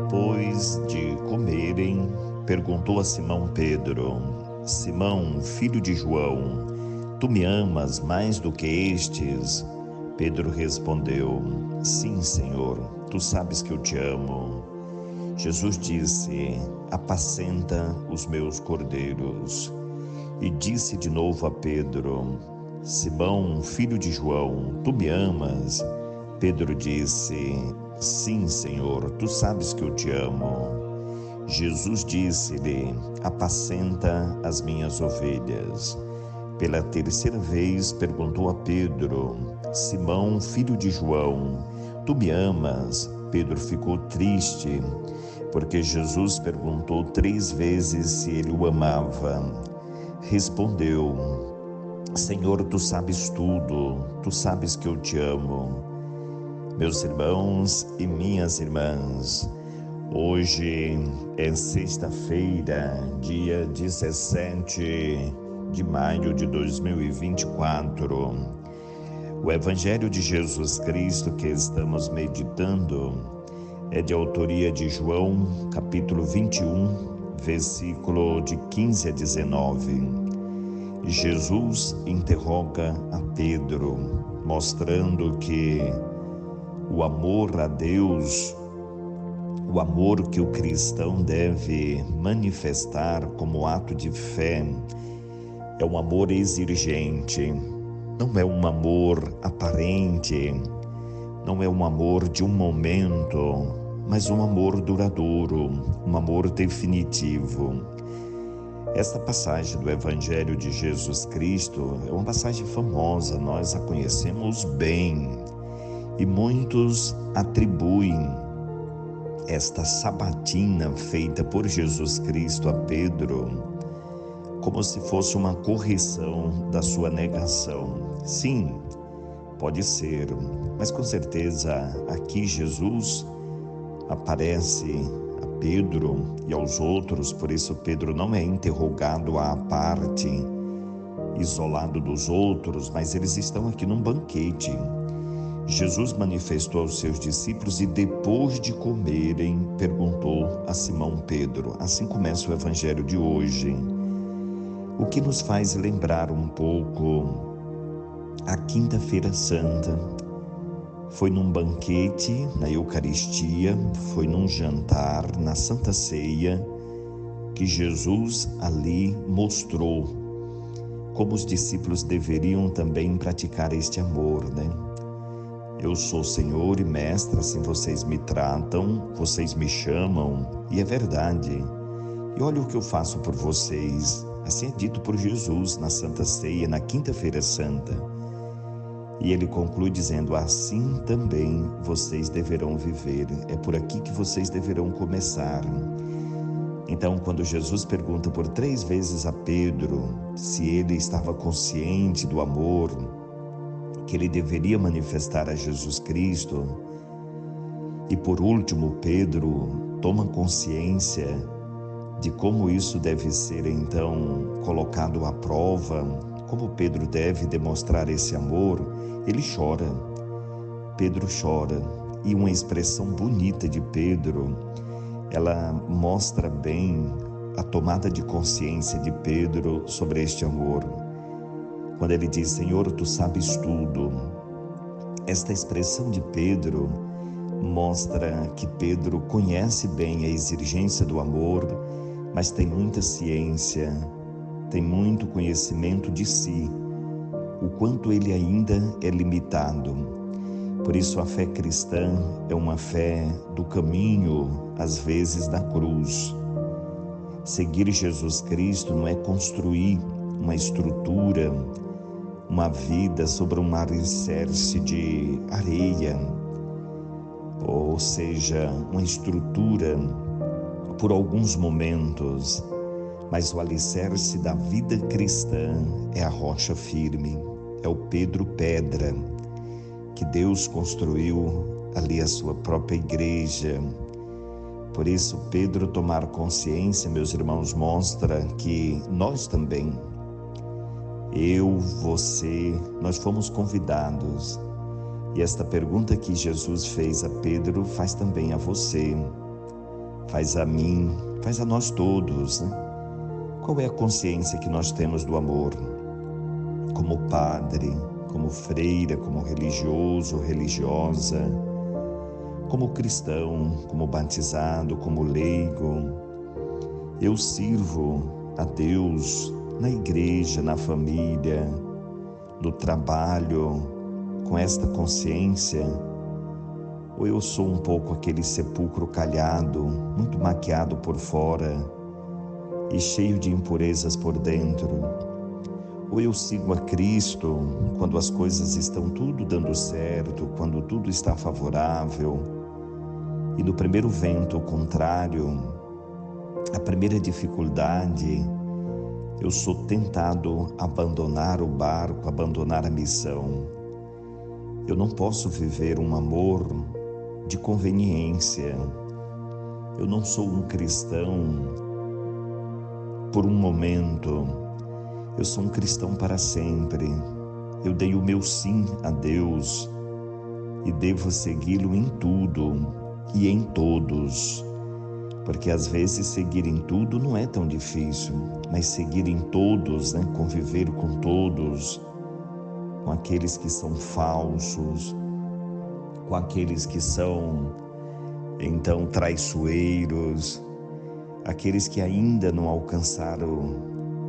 Depois de comerem, perguntou a Simão Pedro: Simão, filho de João, tu me amas mais do que estes? Pedro respondeu: Sim, Senhor, tu sabes que eu te amo. Jesus disse: Apacenta os meus cordeiros. E disse de novo a Pedro: Simão, filho de João, tu me amas? Pedro disse: Sim, Senhor, tu sabes que eu te amo. Jesus disse-lhe: Apacenta as minhas ovelhas. Pela terceira vez perguntou a Pedro: Simão, filho de João, tu me amas? Pedro ficou triste, porque Jesus perguntou 3 vezes se ele o amava. Respondeu: Senhor, tu sabes tudo, tu sabes que eu te amo. Meus irmãos e minhas irmãs, hoje é sexta-feira, dia 17 de maio de 2024. O Evangelho de Jesus Cristo que estamos meditando é de autoria de João, capítulo 21, versículo de 15 a 19. Jesus interroga a Pedro, mostrando que o amor a Deus, o amor que o cristão deve manifestar como ato de fé, é um amor exigente, não é um amor aparente, não é um amor de um momento, mas um amor duradouro, um amor definitivo. Esta passagem do Evangelho de Jesus Cristo é uma passagem famosa, nós a conhecemos bem. E muitos atribuem esta sabatina feita por Jesus Cristo a Pedro como se fosse uma correção da sua negação. Sim, pode ser, mas com certeza aqui Jesus aparece a Pedro e aos outros, por isso Pedro não é interrogado à parte, isolado dos outros, mas eles estão aqui num banquete. Jesus manifestou aos seus discípulos e depois de comerem, perguntou a Simão Pedro. Assim começa o Evangelho de hoje, o que nos faz lembrar um pouco a Quinta-feira Santa. Foi num banquete, na Eucaristia, foi num jantar, na Santa Ceia, que Jesus ali mostrou como os discípulos deveriam também praticar este amor, né? Eu sou Senhor e Mestre, assim vocês me tratam, vocês me chamam, e é verdade. E olha o que eu faço por vocês. Assim é dito por Jesus na Santa Ceia, na Quinta-feira Santa. E ele conclui dizendo: assim também vocês deverão viver. É por aqui que vocês deverão começar. Então, quando Jesus pergunta por 3 vezes a Pedro se ele estava consciente do amor que ele deveria manifestar a Jesus Cristo, e por último Pedro toma consciência de como isso deve ser então colocado à prova, como Pedro deve demonstrar esse amor, ele chora. Pedro chora, e uma expressão bonita de Pedro, ela mostra bem a tomada de consciência de Pedro sobre este amor. Quando ele diz: Senhor, tu sabes tudo. Esta expressão de Pedro mostra que Pedro conhece bem a exigência do amor, mas tem muita ciência, tem muito conhecimento de si, o quanto ele ainda é limitado. Por isso a fé cristã é uma fé do caminho, às vezes da cruz. Seguir Jesus Cristo não é construir uma estrutura, uma vida sobre um alicerce de areia, ou seja, uma estrutura por alguns momentos, mas o alicerce da vida cristã é a rocha firme, é o Pedro Pedra, que Deus construiu ali a sua própria igreja. Por isso, Pedro tomar consciência, meus irmãos, mostra que nós também, eu, você, nós fomos convidados. E esta pergunta que Jesus fez a Pedro faz também a você. faz a mim, faz a nós todos, né? Qual é a consciência que nós temos do amor? Como padre, como freira, como religioso, religiosa, como cristão, como batizado, como leigo. Eu sirvo a Deus na igreja, na família, no trabalho, com esta consciência? Ou eu sou um pouco aquele sepulcro calhado, muito maquiado por fora e cheio de impurezas por dentro? Ou eu sigo a Cristo quando as coisas estão tudo dando certo, quando tudo está favorável, e no primeiro vento contrário, a primeira dificuldade, eu sou tentado a abandonar o barco, abandonar a missão? Eu não posso viver um amor de conveniência. Eu não sou um cristão por um momento. Eu sou um cristão para sempre. Eu dei o meu sim a Deus e devo segui-lo em tudo e em todos. Porque às vezes seguir em tudo não é tão difícil, mas seguir em todos, né? Conviver com todos, com aqueles que são falsos, com aqueles que são, então, traiçoeiros, aqueles que ainda não alcançaram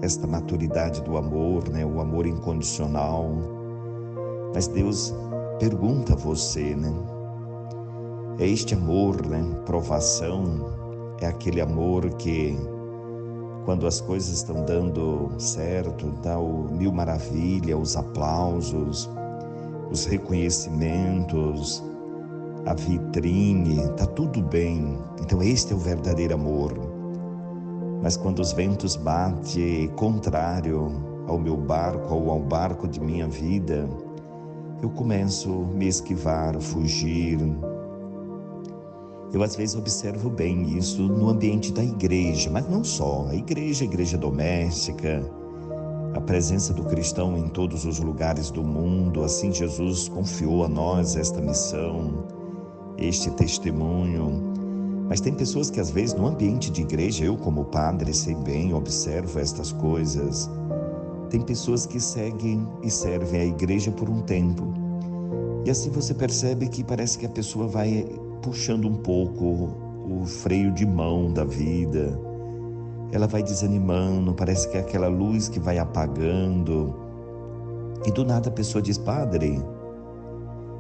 esta maturidade do amor, né? O amor incondicional. Mas Deus pergunta a você, né? É este amor, né? Provação, é aquele amor que, quando as coisas estão dando certo, dá o mil maravilha, os aplausos, os reconhecimentos, a vitrine, está tudo bem. Então este é o verdadeiro amor. Mas quando os ventos batem contrário ao meu barco ou ao barco de minha vida, eu começo a me esquivar, fugir. Eu às vezes observo bem isso no ambiente da igreja, mas não só. A igreja doméstica, a presença do cristão em todos os lugares do mundo. Assim Jesus confiou a nós esta missão, este testemunho. Mas tem pessoas que às vezes no ambiente de igreja, eu como padre sei bem, observo estas coisas. Tem pessoas que seguem e servem a igreja por um tempo. E assim você percebe que parece que a pessoa vai puxando um pouco o freio de mão da vida. Ela vai desanimando, parece que é aquela luz que vai apagando. E do nada a pessoa diz: padre,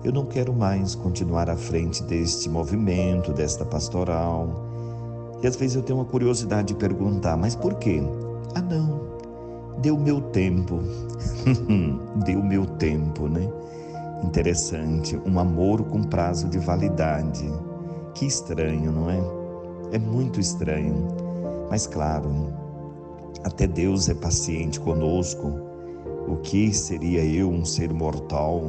eu não quero mais continuar à frente deste movimento, desta pastoral. E às vezes eu tenho uma curiosidade de perguntar: mas por quê? Ah não, deu meu tempo. Deu meu tempo, né? Interessante, um amor com prazo de validade. Que estranho, não é? É muito estranho. Mas claro, até Deus é paciente conosco. O que seria eu, um ser mortal,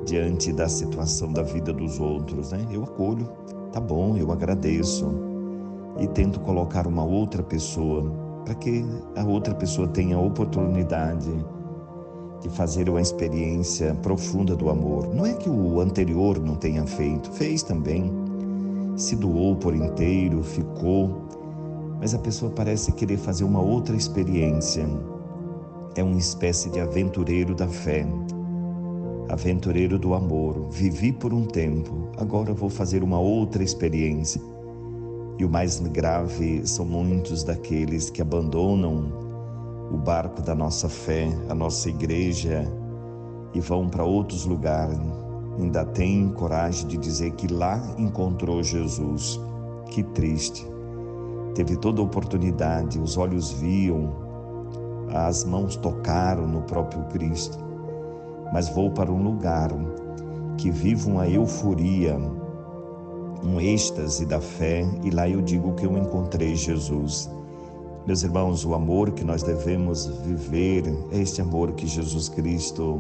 diante da situação da vida dos outros, né? Eu acolho, tá bom, eu agradeço e tento colocar uma outra pessoa para que a outra pessoa tenha a oportunidade de fazer uma experiência profunda do amor. Não é que o anterior não tenha feito, fez também, se doou por inteiro, ficou, mas a pessoa parece querer fazer uma outra experiência. É uma espécie de aventureiro da fé, aventureiro do amor. Vivi por um tempo, agora vou fazer uma outra experiência. E o mais grave são muitos daqueles que abandonam o barco da nossa fé, a nossa igreja, e vão para outros lugares. Ainda tem coragem de dizer que lá encontrou Jesus. Que triste. Teve toda a oportunidade, os olhos viam, as mãos tocaram no próprio Cristo. Mas vou para um lugar que vive uma euforia, um êxtase da fé, e lá eu digo que eu encontrei Jesus. Meus irmãos, o amor que nós devemos viver é este amor que Jesus Cristo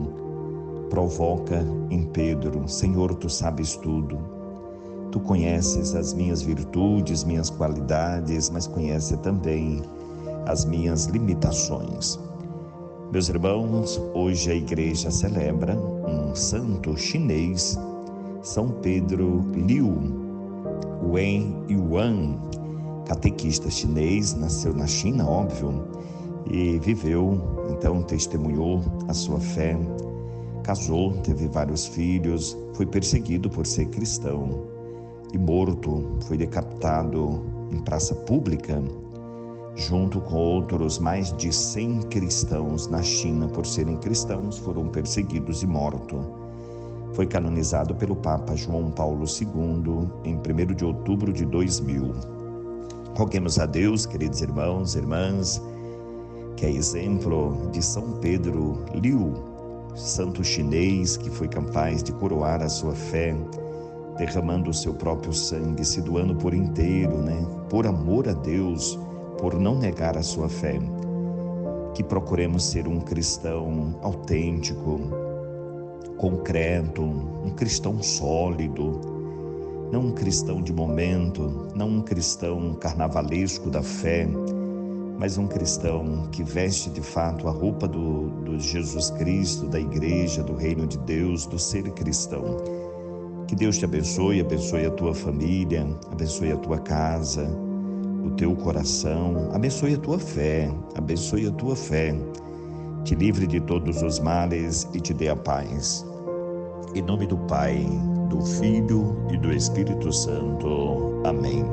provoca em Pedro. Senhor, tu sabes tudo. Tu conheces as minhas virtudes, minhas qualidades, mas conhece também as minhas limitações. Meus irmãos, hoje a igreja celebra um santo chinês, São Pedro Liu Wen Yuan. catequista chinês, nasceu na China, óbvio, e viveu, então testemunhou a sua fé, casou, teve vários filhos, foi perseguido por ser cristão e morto, foi decapitado em praça pública, junto com outros mais de 100 cristãos na China, por serem cristãos, foram perseguidos e mortos. Foi canonizado pelo Papa João Paulo II em 1º de outubro de 2000. Roguemos a Deus, queridos irmãos e irmãs, que é exemplo de São Pedro Liu, santo chinês que foi capaz de coroar a sua fé, derramando o seu próprio sangue, se doando por inteiro, por amor a Deus, por não negar a sua fé. Que procuremos ser um cristão autêntico, concreto, um cristão sólido, não um cristão de momento, não um cristão carnavalesco da fé, mas um cristão que veste de fato a roupa do Jesus Cristo, da igreja, do reino de Deus, do ser cristão. Que Deus te abençoe, abençoe a tua família, abençoe a tua casa, o teu coração, abençoe a tua fé, te livre de todos os males e te dê a paz. Em nome do Pai, do Filho e do Espírito Santo. Amém.